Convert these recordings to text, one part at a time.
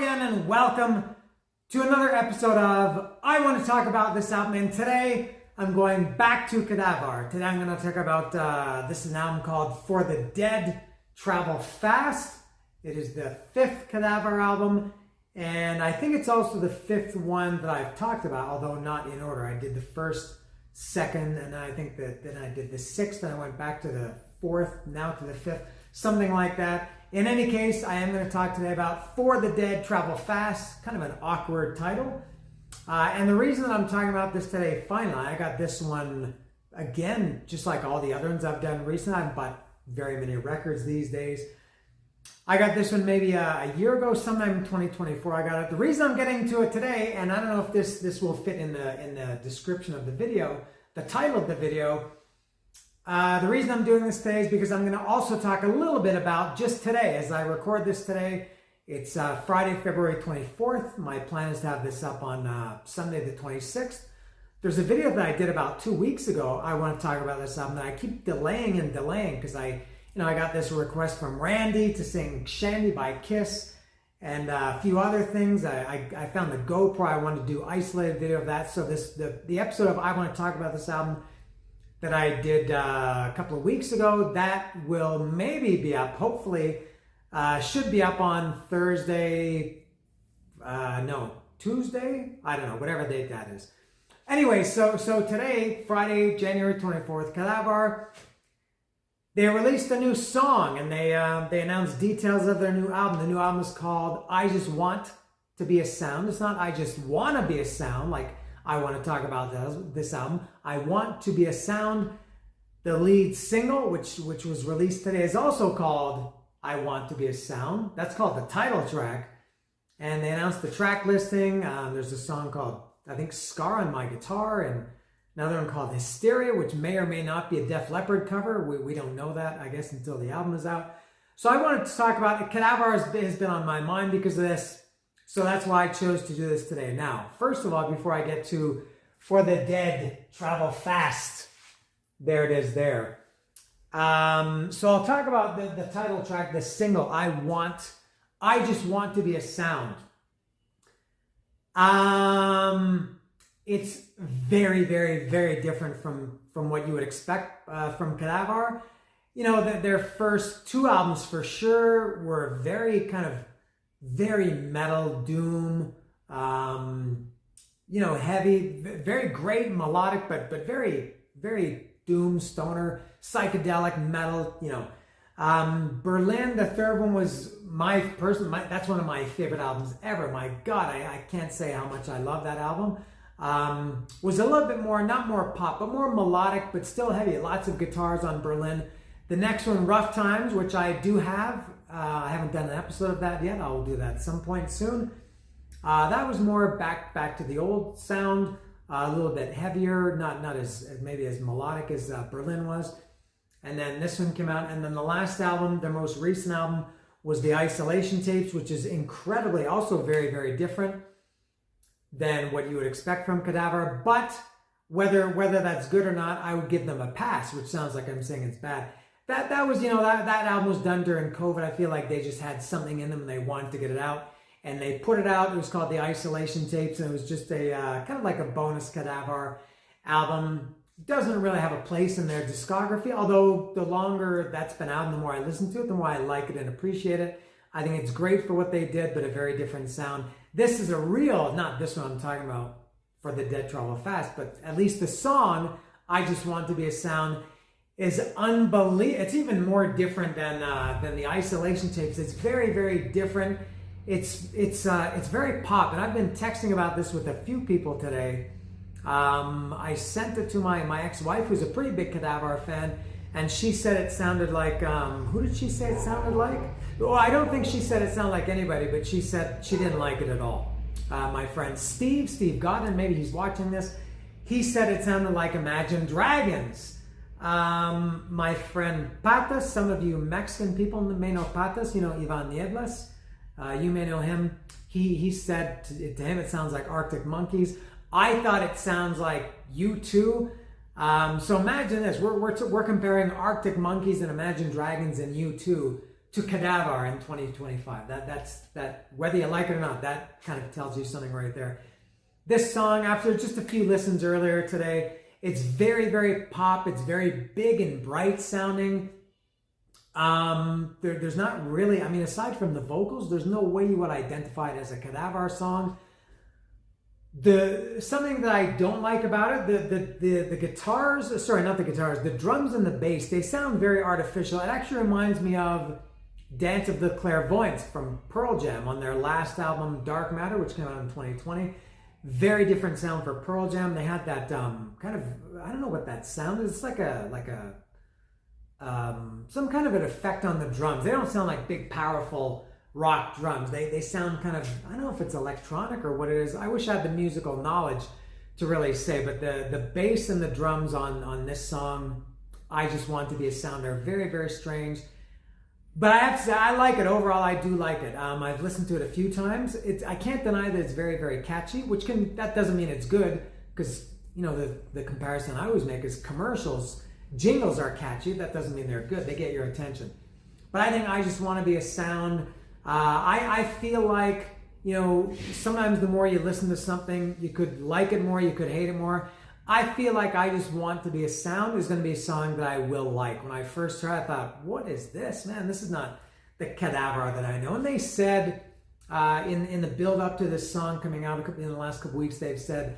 again and welcome to another episode of I Want to Talk About This Album. And today I'm going back to Kadavar. Today I'm going to talk about, this is an album called For the Dead Travel Fast. It is the fifth Kadavar album, and I think it's also the fifth one that I've talked about, although not in order. I did the first, second, and I think that then I did the sixth, and I went back to the fourth, now to the fifth, something like that. In any case, I am going to talk today about For the Dead Travel Fast, kind of an awkward title. And the reason that I'm talking about this today, finally, I got this one, again, just like all the other ones I've done recently. I haven't bought very many records these days. I got this one maybe a year ago, sometime in 2024 I got it. The reason I'm getting to it today, and I don't know if this will fit in the description of the video, the title of the video, the reason I'm doing this today is because I'm going to also talk a little bit about just today, as I record this today. It's Friday, February 24th. My plan is to have this up on Sunday the 26th. There's a video that I did about 2 weeks ago. I want to talk about this album, and I keep delaying because I got this request from Randy to sing Shandy by Kiss and a few other things. I found the GoPro. I wanted to do isolated video of that. So the episode of I Want to Talk About This Album that I did a couple of weeks ago, that will maybe be up, hopefully, should be up on Thursday, Tuesday? I don't know, whatever date that is. Anyway, so today, Friday, January 24th, Kadavar, they released a new song, and they announced details of their new album. The new album is called I Just Want to Be a Sound. It's not I Just Want to Be a Sound, like I want to talk about this album. I Want to Be a Sound. The lead single, which was released today, is also called I Want to Be a Sound. That's called the title track. And they announced the track listing. There's a song called, I think, Scar on My Guitar, and another one called Hysteria, which may or may not be a Def Leppard cover. We don't know that, I guess, until the album is out. So I wanted to talk about it. Kadavar has been on my mind because of this. So that's why I chose to do this today. Now, first of all, before I get to For the Dead Travel Fast, there it is there. So I'll talk about the title track, the single, I Just Want to Be a Sound. It's very, very, very different from what you would expect from Kadavar. You know, their first two albums for sure were very very metal, doom, heavy, very great melodic, but very, very doom, stoner, psychedelic metal, Berlin, the third one, was that's one of my favorite albums ever. My God, I can't say how much I love that album. Was a little bit more, not more pop, but more melodic, but still heavy. Lots of guitars on Berlin. The next one, Rough Times, which I do have. I haven't done an episode of that yet. I'll do that at some point soon. That was more back to the old sound, a little bit heavier, not as maybe as melodic as Berlin was. And then this one came out, and then the last album, their most recent album, was the Isolation Tapes, which is incredibly also very, very different than what you would expect from Kadavar. But whether that's good or not, I would give them a pass, which sounds like I'm saying it's bad. That was, that album was done during COVID. I feel like they just had something in them and they wanted to get it out. And they put it out. It was called the Isolation Tapes, and it was just a kind of like a bonus Kadavar album. It doesn't really have a place in their discography, although the longer that's been out and the more I listen to it, the more I like it and appreciate it. I think it's great for what they did, but a very different sound. This is a real, not this one I'm talking about, For the Dead Travel Fast, but at least the song, I Just Want to Be a Sound, is unbelievable. It's even more different than the Isolation Tapes. It's very, very different. It's very pop, and I've been texting about this with a few people today. I sent it to my ex-wife, who's a pretty big Kadavar fan, and she said it sounded like, who did she say it sounded like? Well, I don't think she said it sounded like anybody, but she said she didn't like it at all. My friend Steve Godin, maybe he's watching this, he said it sounded like Imagine Dragons. My friend Patas, some of you Mexican people may know Patas, Ivan Nieblas. You may know him. He said to him it sounds like Arctic Monkeys. I thought it sounds like U2. So imagine this. We're comparing Arctic Monkeys and Imagine Dragons and U2. to Kadavar in 2025. That whether you like it or not, that kind of tells you something right there. This song, after just a few listens earlier today, it's very, very pop. It's very big and bright sounding. There's not really, I mean, aside from the vocals, there's no way you would identify it as a Kadavar song. Something that I don't like about it, the guitars, sorry, not the guitars, the drums and the bass, they sound very artificial. It actually reminds me of Dance of the Clairvoyants from Pearl Jam on their last album, Dark Matter, which came out in 2020. Very different sound for Pearl Jam. They had that kind of, I don't know what that sound is. It's like some kind of an effect on the drums. They don't sound like big, powerful rock drums. They sound kind of, I don't know if it's electronic or what it is. I wish I had the musical knowledge to really say, but the bass and the drums on this song, I Just Want to Be a Sound, they're very, very strange. But I have to say, I like it. Overall, I do like it. I've listened to it a few times. I can't deny that it's very, very catchy, that doesn't mean it's good, because, you know, the comparison I always make is commercials. Jingles are catchy. That doesn't mean they're good. They get your attention. But I think I Just Want to Be a Sound, I feel like, you know, sometimes the more you listen to something, you could like it more, you could hate it more. I feel like I Just Want to Be a Sound is going to be a song that I will like. When I first heard it, I thought, what is this? Man, this is not the Kadavar that I know. And they said in the build up to this song coming out in the last couple weeks, they've said,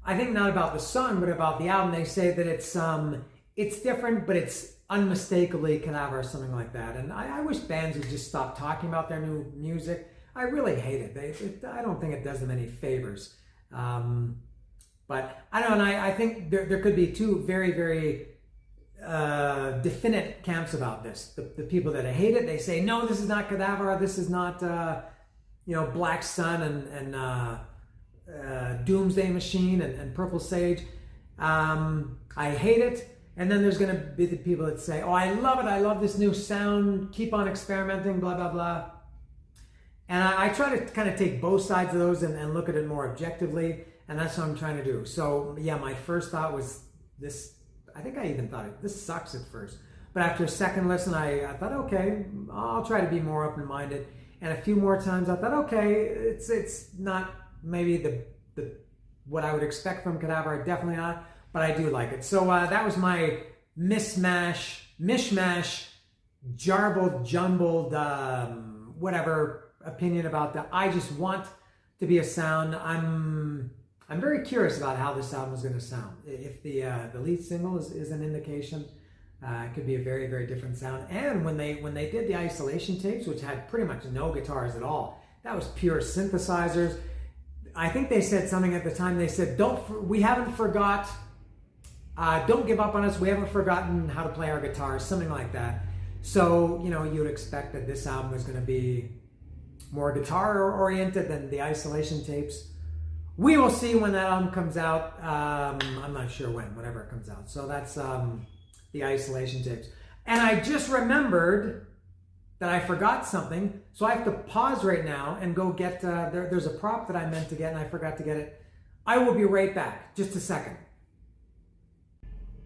I think not about the song, but about the album, they say that it's different, but it's unmistakably Kadavar or something like that. And I wish bands would just stop talking about their new music. I really hate it. I don't think it does them any favors. But I don't know, and I think there could be two very, very definite camps about this. The people that hate it, they say, no, this is not Kadavar, this is not, Black Sun and Doomsday Machine and Purple Sage. I hate it. And then there's going to be the people that say, oh, I love this new sound, keep on experimenting, blah, blah, blah. And I try to kind of take both sides of those and look at it more objectively. And that's what I'm trying to do. So yeah, my first thought was this, I think I even thought this sucks at first. But after a second listen, I thought, okay, I'll try to be more open-minded. And a few more times I thought, okay, it's not maybe the what I would expect from Kadavar, definitely not, but I do like it. So that was my mishmash, jumbled, whatever opinion about that. I Just Want to Be a Sound. I'm very curious about how this album is going to sound. If the lead single is an indication, it could be a very, very different sound. And when they did the isolation tapes, which had pretty much no guitars at all, that was pure synthesizers. I think they said something at the time. They said, we haven't forgot, don't give up on us. We haven't forgotten how to play our guitars, something like that. So, you know, you would expect that this album is going to be more guitar oriented than the isolation tapes. We will see when that album comes out. I'm not sure whenever it comes out. So that's the isolation tapes. And I just remembered that I forgot something. So I have to pause right now and go get, there's a prop that I meant to get and I forgot to get it. I will be right back. Just a second.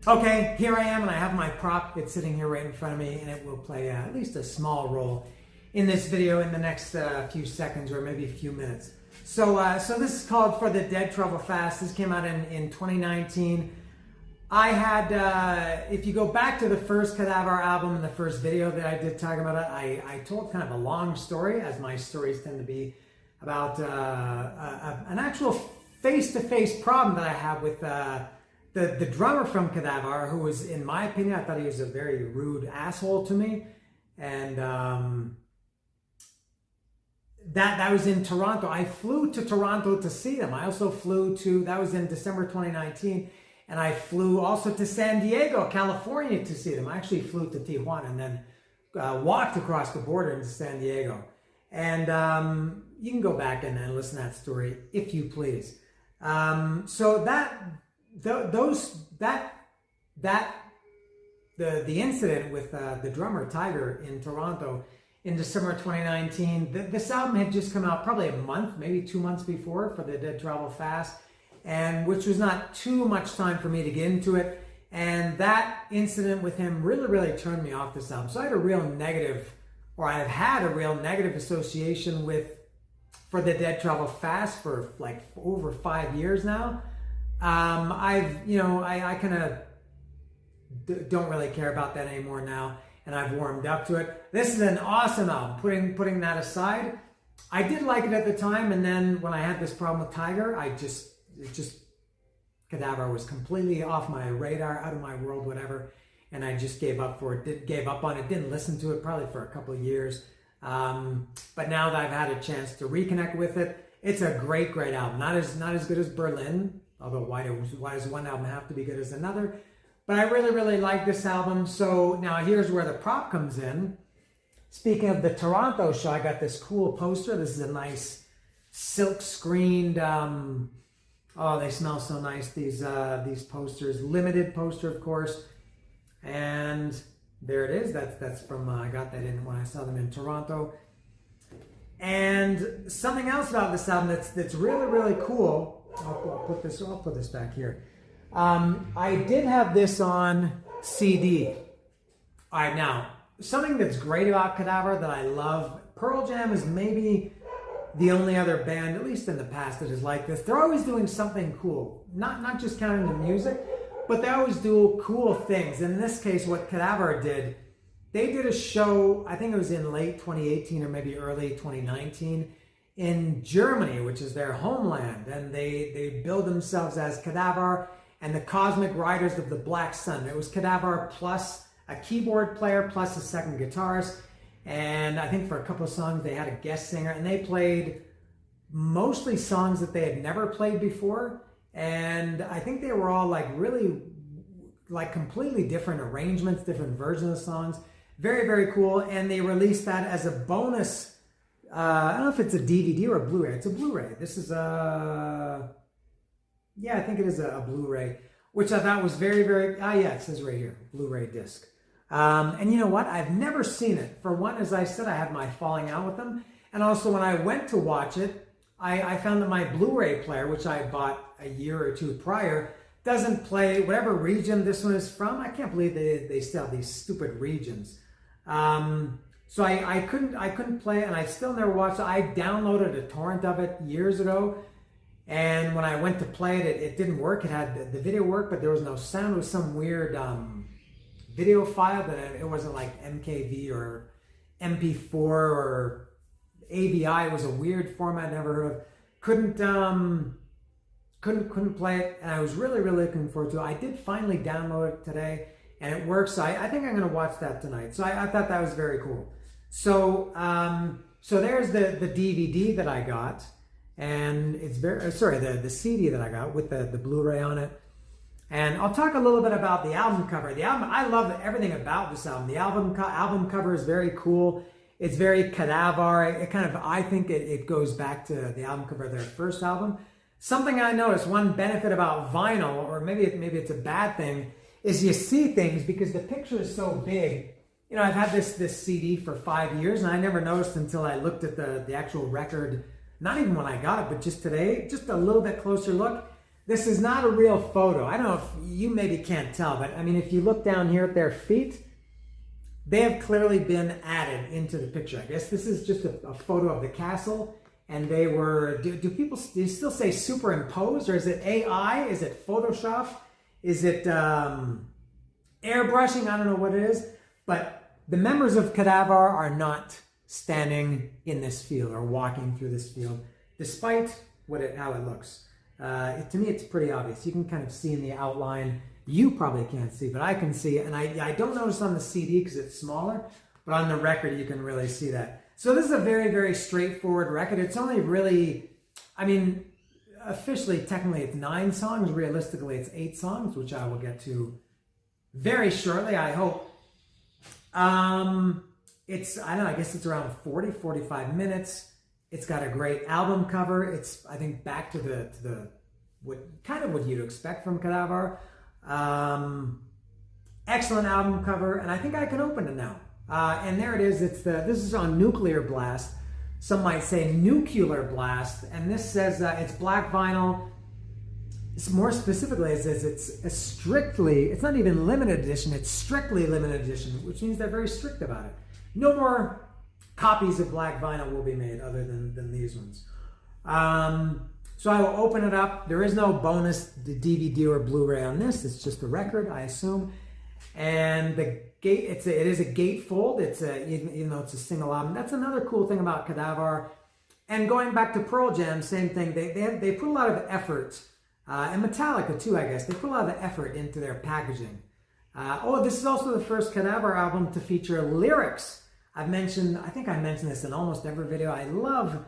Okay, here I am and I have my prop. It's sitting here right in front of me and it will play at least a small role in this video in the next few seconds or maybe a few minutes. So this is called For the Dead Trouble Fast. This came out in 2019. I had, if you go back to the first Kadavar album and the first video that I did talking about it, I told kind of a long story, as my stories tend to be, about an actual face-to-face problem that I have with the drummer from Kadavar, who was, in my opinion, I thought he was a very rude asshole to me. And that was in Toronto. I flew to Toronto to see them. I also flew to, that was in December 2019, and I flew also to San Diego, California to see them. I actually flew to Tijuana and then walked across the border into San Diego. And you can go back and listen to that story if you please. So the incident with the drummer Tiger in Toronto in December 2019, this album had just come out probably a month, maybe 2 months before, For the Dead Travel Fast, and which was not too much time for me to get into it. And that incident with him really, really turned me off this album. So I had a real negative or I've had a real negative association with For the Dead Travel Fast for like over 5 years now. I kind of don't really care about that anymore now, and I've warmed up to it. This is an awesome album. Putting that aside, I did like it at the time, and then when I had this problem with Tiger, Kadavar was completely off my radar, out of my world, whatever, and I just gave up on it. Didn't listen to it probably for a couple of years. But now that I've had a chance to reconnect with it, it's a great album. Not as good as Berlin, although why does one album have to be good as another? But I really like this album. So now here's where the prop comes in. Speaking of the Toronto show, I got this cool poster. This is a nice silk screened. They smell so nice. These posters, limited poster, of course, and there it is. That's from I got that in when I saw them in Toronto. And something else about this album that's really cool. I'll put this back here. I did have this on CD. All right, now something that's great about Kadavar that I love. Pearl Jam is maybe the only other band, at least in the past, that is like this. They're always doing something cool. Not just counting the music, but they always do cool things. In this case, what Kadavar did, they did a show, I think it was in late 2018 or maybe early 2019, in Germany, which is their homeland. And they billed themselves as Kadavar and the Cosmic Riders of the Black Sun. It was Kadavar plus a keyboard player plus a second guitarist. And I think for a couple of songs they had a guest singer, and they played mostly songs that they had never played before. And I think they were all really completely different arrangements, different versions of songs. Very cool. And they released that as a bonus. I don't know if it's a DVD or a Blu-ray. It's a Blu-ray. This is I think it is a Blu-ray, which I thought was very, it says right here, Blu-ray disc. And you know what? I've never seen it. For one, as I said, I had my falling out with them. And also when I went to watch it, I found that my Blu-ray player, which I bought a year or two prior, doesn't play whatever region this one is from. I can't believe they still have these stupid regions. So I couldn't play it, and I still never watched it. I downloaded a torrent of it years ago, and when I went to play it, it didn't work. It had the video work, but there was no sound. It was some weird video file that it wasn't like MKV or MP4 or AVI. It was a weird format I never heard of. Couldn't play it, and I was really looking forward to it. I did finally download it today, and it works. So I think I'm going to watch that tonight. So I thought that was very cool. So so there's the DVD that I got, and it's the CD that I got with the Blu-ray on it. And I'll talk a little bit about the album cover. The album, I love everything about this album. The album cover is very cool. It's very Kadavar. I think it goes back to the album cover of their first album. Something I noticed, one benefit about vinyl, or maybe it's a bad thing, is you see things because the picture is so big. You know, I've had this CD for 5 years, and I never noticed until I looked at the actual record, not even when I got it, but just today, just a little bit closer look. This is not a real photo. I don't know if you maybe can't tell, but I mean, if you look down here at their feet, they have clearly been added into the picture. I guess this is just a photo of the castle, and they were, do you still say superimposed, or is it AI? Is it Photoshop? Is it airbrushing? I don't know what it is, but the members of Kadavar are not standing in this field or walking through this field, despite how it looks. To me, it's pretty obvious. You can kind of see in the outline. You probably can't see, but I can see it. And I don't notice on the CD because it's smaller, but on the record, you can really see that. So this is a very straightforward record. It's only really, officially, technically, it's 9 songs. Realistically, it's 8 songs, which I will get to very shortly, I hope. I guess it's around 45 minutes. It's got a great album cover. It's, I think, back to the what you'd expect from Kadavar. Excellent album cover, and I think I can open it now. And there it is. This is on Nuclear Blast. Some might say Nuclear Blast, and this says it's black vinyl. It's more specifically, it says it's not even limited edition. It's strictly limited edition, which means they're very strict about it. No more copies of black vinyl will be made other than these ones. So I will open it up. There is no bonus DVD or Blu-ray on this. It's just a record, I assume. And the gate, it is a gatefold. It's even though it's a single album. That's another cool thing about Kadavar. And going back to Pearl Jam, same thing. They put a lot of effort, and Metallica too, I guess. They put a lot of effort into their packaging. This is also the first Kadavar album to feature lyrics. I think I mentioned this in almost every video. I love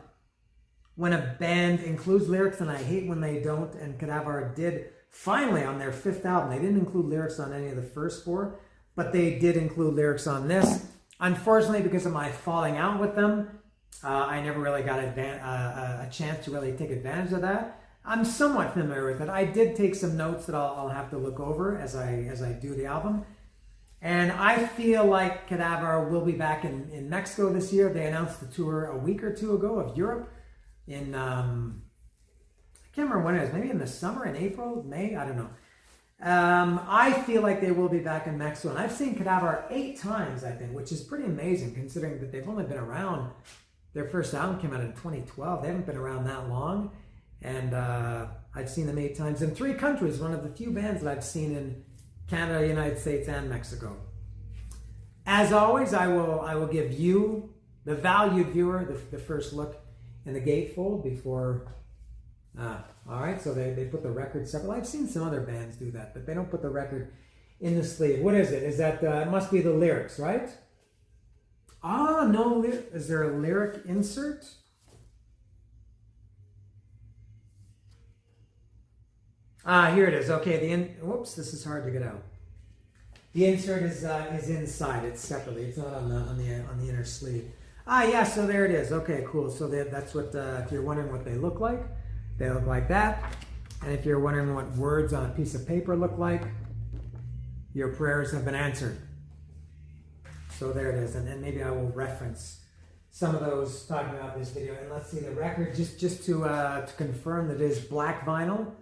when a band includes lyrics, and I hate when they don't. And Kadavar did finally on their 5th album. They didn't include lyrics on any of the first 4, but they did include lyrics on this. Unfortunately, because of my falling out with them, I never really got a chance to really take advantage of that. I'm somewhat familiar with it. I did take some notes that I'll have to look over as I do the album. And I feel like Kadavar will be back in Mexico this year. They announced the tour a week or 2 ago of Europe in, I can't remember when it was, maybe in the summer, in April, May, I don't know. I feel like they will be back in Mexico. And I've seen Kadavar 8 times, I think, which is pretty amazing considering that they've only been around. Their first album came out in 2012. They haven't been around that long. And I've seen them 8 times in 3 countries, one of the few bands that I've seen in Canada, United States, and Mexico. As always, I will give you, the valued viewer, the first look in the gatefold before. All right, so they put the record separately. I've seen some other bands do that, but they don't put the record in the sleeve. What is it? Is that, it must be the lyrics, right? No, is there a lyric insert? Here it is. Okay, whoops, this is hard to get out. The insert is inside. It's separately. It's not on the inner sleeve. Yeah. So there it is. Okay, cool. So that's what. If you're wondering what they look like that. And if you're wondering what words on a piece of paper look like, your prayers have been answered. So there it is. And maybe I will reference some of those talking about this video. And let's see the record just to confirm that it is black vinyl.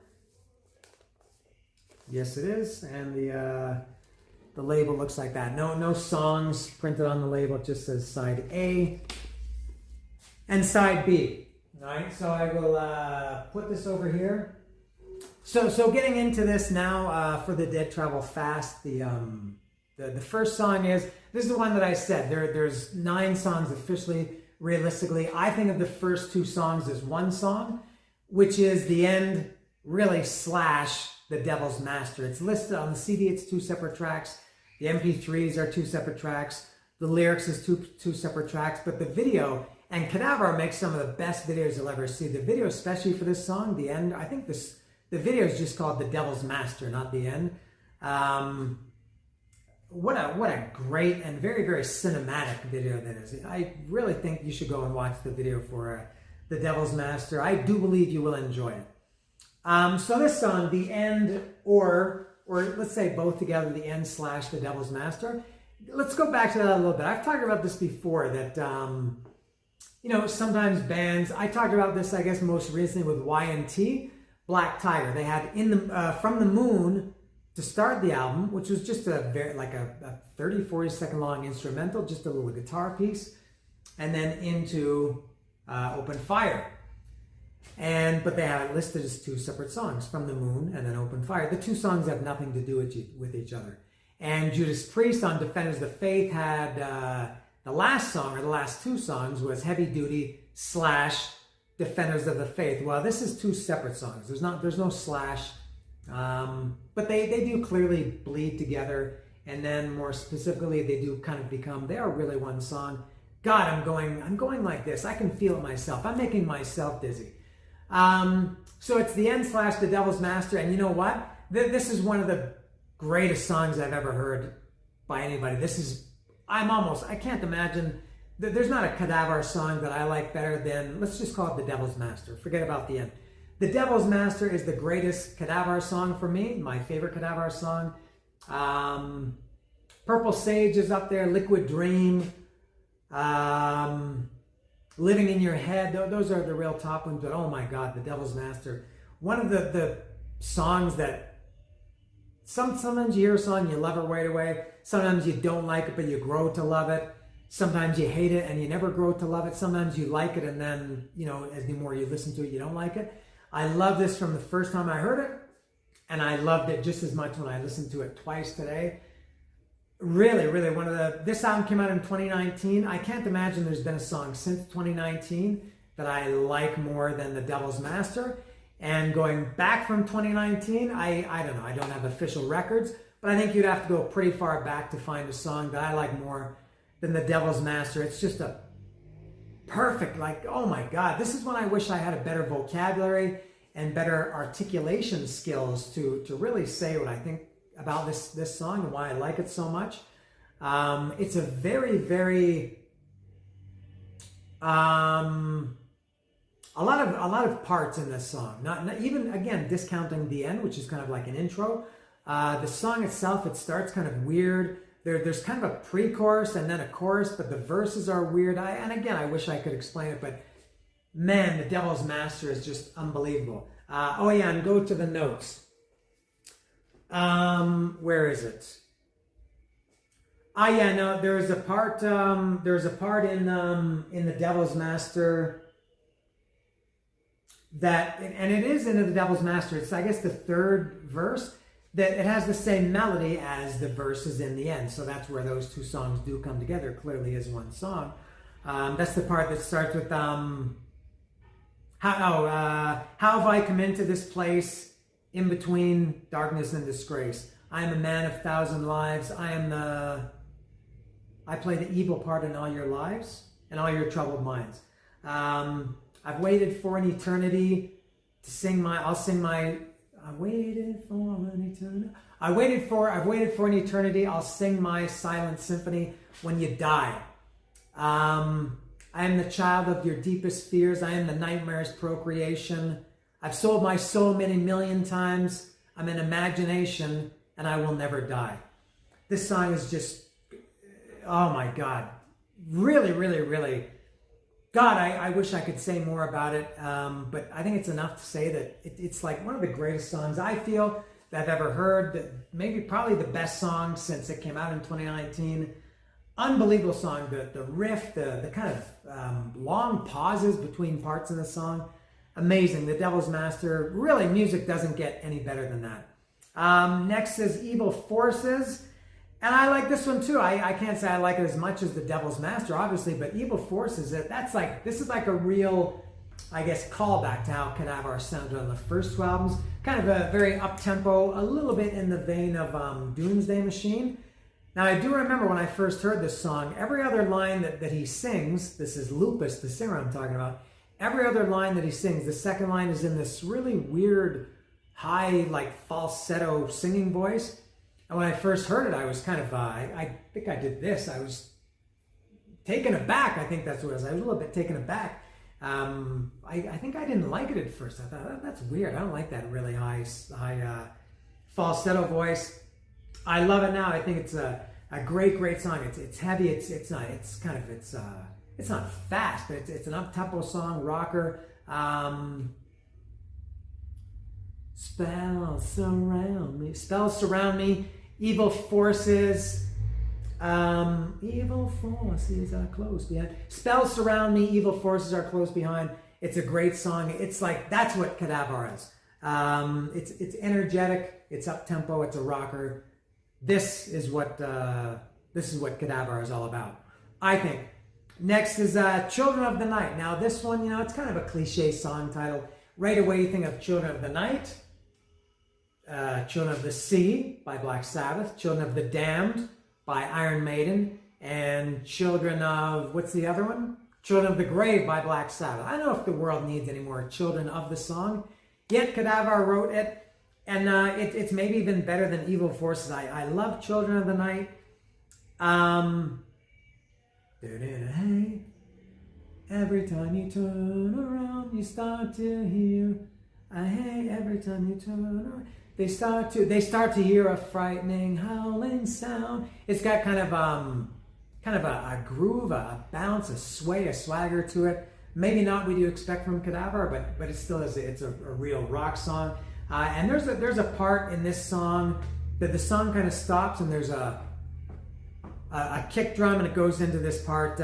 Yes, it is, and the label looks like that. No songs printed on the label. It just says side A and side B. All right, so I will put this over here. So getting into this now for the Dead Travel Fast. The first song is, this is the one that I said. There's 9 songs officially. Realistically, I think of the first 2 songs as one song, which is the end, really, / The Devil's Master. It's listed on the CD, it's 2 separate tracks. The MP3s are 2 separate tracks. The lyrics is two separate tracks. But the video, and Kadavar makes some of the best videos you'll ever see. The video, especially for this song, the end, I think the video is just called The Devil's Master, not the end. What a great and very, very cinematic video that is. I really think you should go and watch the video for The Devil's Master. I do believe you will enjoy it. So this song, The End, or let's say both together, The End / The Devil's Master. Let's go back to that a little bit. I've talked about this before, that, sometimes bands, I talked about this, I guess, most recently with Y&T, Black Tiger. They had From the Moon to start the album, which was just a 30, 40 second long instrumental, just a little guitar piece, and then into Open Fire. But they have it listed as 2 separate songs, From the Moon and then Open Fire. The 2 songs have nothing to do with each other. And Judas Priest on Defenders of the Faith had the last song, or the last 2 songs, was Heavy Duty / Defenders of the Faith. Well, this is 2 separate songs. There's no /, but they do clearly bleed together. And then more specifically, they do kind of they are really one song. God, I'm going like this. I can feel it myself. I'm making myself dizzy. So it's The End / The Devil's Master, and you know what? This is one of the greatest songs I've ever heard by anybody. I can't imagine, there's not a Kadavar song that I like better than, let's just call it The Devil's Master. Forget about The End. The Devil's Master is the greatest Kadavar song for me, my favorite Kadavar song. Purple Sage is up there, Liquid Dream, Living in Your Head, those are the real top ones, but oh my God, The Devil's Master. One of the songs that, sometimes you hear a song, you love it right away. Sometimes you don't like it, but you grow to love it. Sometimes you hate it and you never grow to love it. Sometimes you like it and then, you know, as the more you listen to it, you don't like it. I love this from the first time I heard it, and I loved it just as much when I listened to it twice today. Really, really this album came out in 2019. I can't imagine there's been a song since 2019 that I like more than The Devil's Master. And going back from 2019, I don't know, I don't have official records, but I think you'd have to go pretty far back to find a song that I like more than The Devil's Master. It's just a perfect, like, oh my God, this is when I wish I had a better vocabulary and better articulation skills to really say what I think about this song and why I like it so much. It's a very, very, a lot of parts in this song. Not even, again, discounting the end, which is kind of like an intro. The song itself, it starts kind of weird. There's kind of a pre-chorus and then a chorus, but the verses are weird. And again, I wish I could explain it, but man, The Devil's Master is just unbelievable. Oh yeah, and go to the notes. Where is it? Yeah, no, there's a part in The Devil's Master that, and it is in The Devil's Master, it's I guess the third verse, that it has the same melody as the verses in the end. So that's where those two songs do come together, clearly as one song. That's the part that starts with, how have I come into this place in between darkness and disgrace? I am a man of 1,000 lives. I play the evil part in all your lives and all your troubled minds. I've waited for an eternity to sing my, I waited for an eternity. I've waited for an eternity. I'll sing my silent symphony when you die. I am the child of your deepest fears. I am the nightmare's procreation. I've sold my soul many million times. I'm an imagination, and I will never die. This song is just, oh my God. Really, really, really. God, I wish I could say more about it, but I think it's enough to say that it's like one of the greatest songs I feel that I've ever heard. Maybe probably the best song since it came out in 2019. Unbelievable song. The riff, the kind of long pauses between parts of the song. Amazing. The Devil's Master. Really, music doesn't get any better than that. Next is Evil Forces. And I like this one too. I can't say I like it as much as The Devil's Master, obviously, but Evil Forces, this is like a real, I guess, callback to how Kadavar sounded on the first two albums. Kind of a very up-tempo, a little bit in the vein of Doomsday Machine. Now, I do remember when I first heard this song, every other line that he sings, this is Lupus, the singer I'm talking about, every other line that he sings, the second line is in this really weird, high, like falsetto singing voice. And when I first heard it, I was kind of, I think I did this. I was taken aback. I think that's what it was. I was a little bit taken aback. I think I didn't like it at first. I thought, that's weird. I don't like that really high falsetto voice. I love it now. I think it's a great song. It's heavy. It's not fast, but it's an up-tempo song, rocker. Spells surround me. Evil forces. Evil forces are close behind. Spells surround me. Evil forces are close behind. It's a great song. It's like, that's what Kadavar is. It's energetic. It's up tempo. It's a rocker. This is what Kadavar is all about, I think. Next is Children of the Night. Now this one, it's kind of a cliche song title. Right away you think of Children of the Night, Children of the Sea by Black Sabbath, Children of the Damned by Iron Maiden, and Children of, what's the other one? Children of the Grave by Black Sabbath. I don't know if the world needs any more Children of the song, yet Kadavar wrote it, and it's maybe even better than Evil Forces. I love Children of the Night. Hey, every time you turn around, you start to hear. Hey, every time you turn around, they start to hear a frightening howling sound. It's got kind of a groove, a bounce, a sway, a swagger to it. Maybe not what you expect from Kadavar, but it still is. It's a real rock song. And there's a part in this song that the song kind of stops, and there's a a kick drum, and it goes into this part,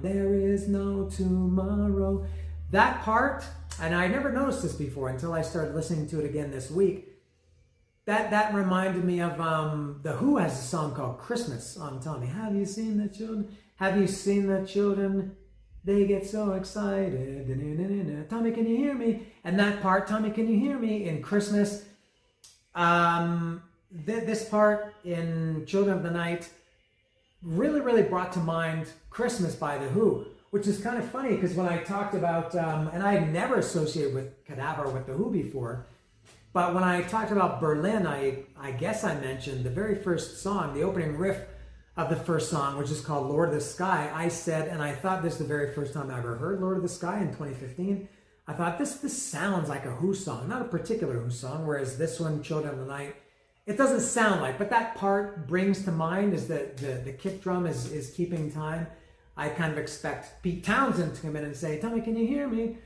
there is no tomorrow. That part, and I never noticed this before until I started listening to it again this week, that reminded me of The Who has a song called Christmas on Tommy. Have you seen the children? Have you seen the children? They get so excited. Tommy, can you hear me? And that part, Tommy, can you hear me? In Christmas. This part in Children of the Night really, really brought to mind Christmas by The Who, which is kind of funny because when I talked about, and I had never associated with Kadavar with The Who before, but when I talked about Berlin, I guess I mentioned the very first song, the opening riff of the first song, which is called Lord of the Sky. I said, and I thought this is the very first time I ever heard Lord of the Sky in 2015, I thought this sounds like a Who song, not a particular Who song, whereas this one, Children of the Night, it doesn't sound like, but that part brings to mind is that the kick drum is keeping time. I kind of expect Pete Townsend to come in and say, Tommy, can you hear me?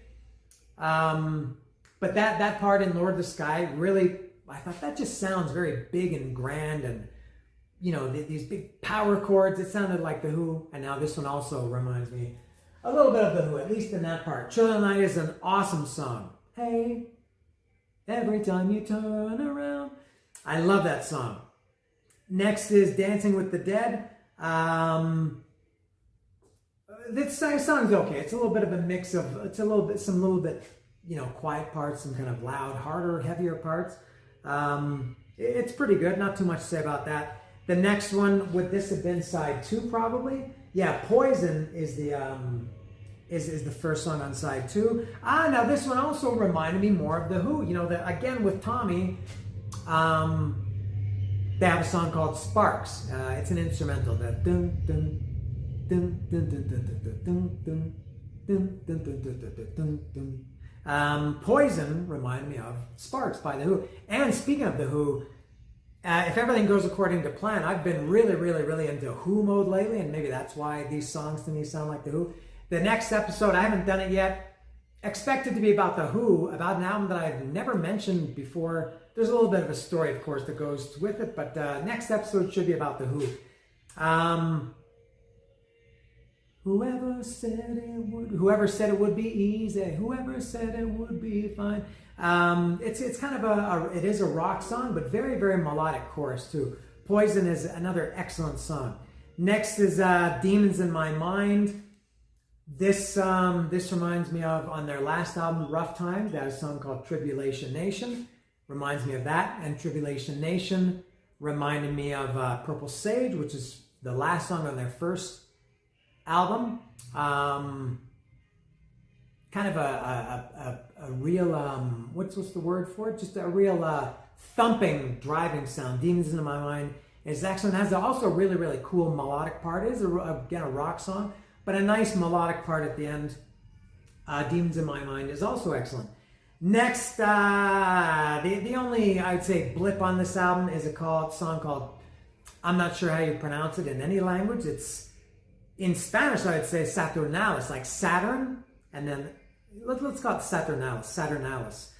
But that part in Lord of the Sky, really, I thought that just sounds very big and grand, and you know, these big power chords. It sounded like The Who, and now this one also reminds me a little bit of The Who, at least in that part. Children of the Night is an awesome song. Hey, every time you turn around. I love that song. Next is Dancing with the Dead. This song's okay. It's a little bit of a mix of, some little bit, you know, quiet parts, some kind of loud, harder, heavier parts. It's pretty good. Not too much to say about that. The next one, would this have been side 2 probably? Yeah, Poison is the first song on side 2. Now this one also reminded me more of The Who. You know, again with Tommy, they have a song called Sparks. It's an instrumental. That dun dun dun dun dun dun dun dun dun dun dun dun. Poison reminded me of Sparks by The Who. And speaking of The Who, if everything goes according to plan, I've been really, really, really into Who mode lately, and maybe that's why these songs to me sound like The Who. The next episode, I haven't done it yet, expected to be about The Who, about an album that I've never mentioned before. There's a little bit of a story, of course, that goes with it, but next episode should be about The Who. Whoever said it would be easy, whoever said it would be fine. It's kind of it is a rock song, but very, very melodic chorus too. Poison is another excellent song. Next is Demons in My Mind. This reminds me of, on their last album, Rough Times, they had a song called Tribulation Nation. Reminds me of that. And Tribulation Nation reminded me of Purple Sage, which is the last song on their first album. Kind of a real, what's the word for it? Just a real thumping, driving sound. Demons in My Mind is excellent. It has also a really, really cool melodic part. It is, again, a rock song, but a nice melodic part at the end. Demons in My Mind is also excellent. Next, the only, I'd say, blip on this album is a song called, I'm not sure how you pronounce it in any language. It's, in Spanish, I'd say Saturnalis, like Saturn, and then let's call it Saturnalis,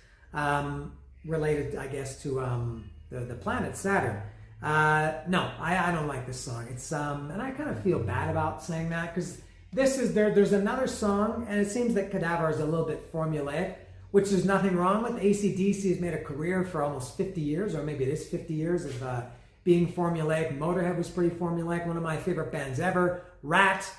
related, I guess, to the planet Saturn. No, I don't like this song. It's and I kind of feel bad about saying that, because this is there's another song, and it seems that Kadavar is a little bit formulaic, which there's nothing wrong with. AC/DC has made a career for almost 50 years, or maybe it is 50 years of being formulaic. Motorhead was pretty formulaic, one of my favorite bands ever. Rat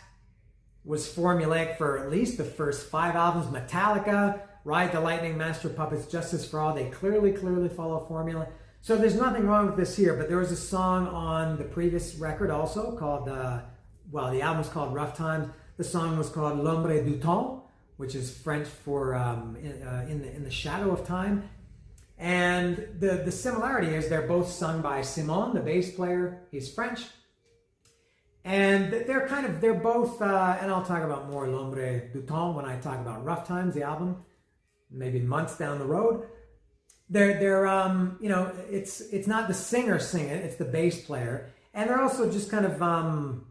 was formulaic for at least the first 5 albums. Metallica, Ride the Lightning, Master of Puppets, Justice for All, they clearly follow formula. So there's nothing wrong with this here, but there was a song on the previous record also called, the album was called Rough Times. The song was called L'Ombre du Temps, which is French for in the shadow of time. And the similarity is they're both sung by Simon, the bass player. He's French. And they're both, and I'll talk about more L'Ombre du Temps when I talk about Rough Times, the album, maybe months down the road. They're you know, it's not the singer singing it, it's the bass player. And they're also just kind of,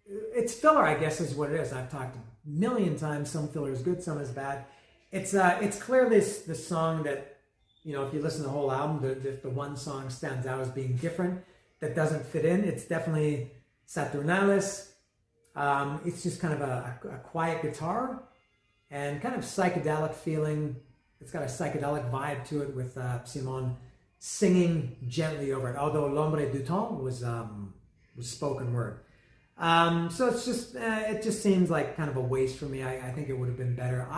it's filler, I guess, is what it is. I've talked a million times, some filler is good, some is bad. It's clearly the song that, you know, if you listen to the whole album, the one song stands out as being different that doesn't fit in. It's definitely Saturnalis. It's just kind of a quiet guitar and kind of psychedelic feeling. It's got a psychedelic vibe to it with Simon singing gently over it, although L'Ombre du Temps was spoken word. So it's just, it just seems like kind of a waste for me. I think it would have been better.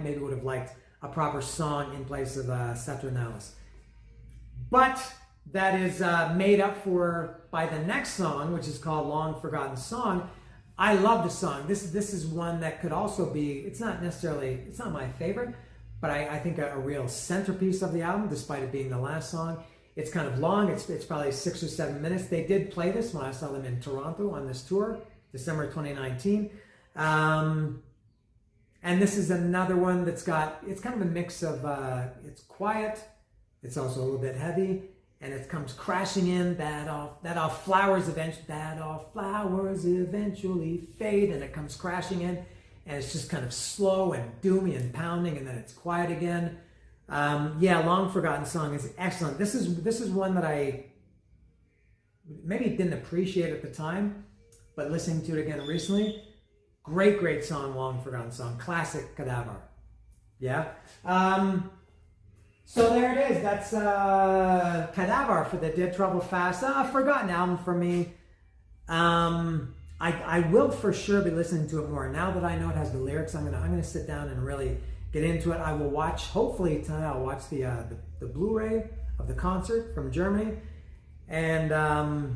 Maybe would have liked a proper song in place of Saturnalis. But that is made up for by the next song, which is called Long Forgotten Song. I love the song. This is one that could also be, it's not my favorite, but I think a real centerpiece of the album, despite it being the last song. It's kind of long. It's probably 6 or 7 minutes. They did play this when I saw them in Toronto on this tour, December 2019. And this is another one that's got, it's kind of a mix of, it's quiet, it's also a little bit heavy, and it comes crashing in, that all flowers eventually fade, and it comes crashing in, and it's just kind of slow and doomy and pounding, and then it's quiet again. Long Forgotten Song is excellent. This is one that I maybe didn't appreciate at the time, but listening to it again recently, great song, Long Forgotten Song, classic Kadavar. Yeah. So there it is. That's Kadavar for the Dead Trouble Fast. A forgotten album for me. I will for sure be listening to it more now that I know it has the lyrics. I'm gonna sit down and really get into it. I will watch, hopefully tonight I'll watch the Blu-ray of the concert from Germany. And there's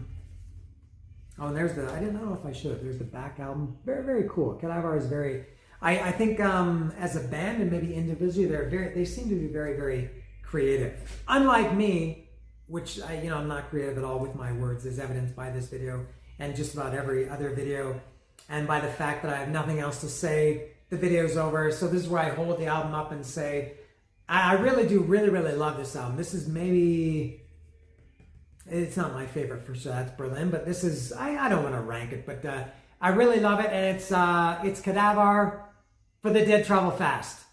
I didn't know if I should. There's the back album. Very cool. Kadavar is very, I think as a band and maybe individually, they seem to be very creative. Unlike me, which I'm not creative at all with my words, as evidenced by this video and just about every other video, and by the fact that I have nothing else to say. The video's over, so this is where I hold the album up and say, I really do really love this album. This is maybe, it's not my favorite for sure, that's Berlin, but this is, I don't want to rank it, but I really love it, and it's Kadavar for the Dead Travel Fast.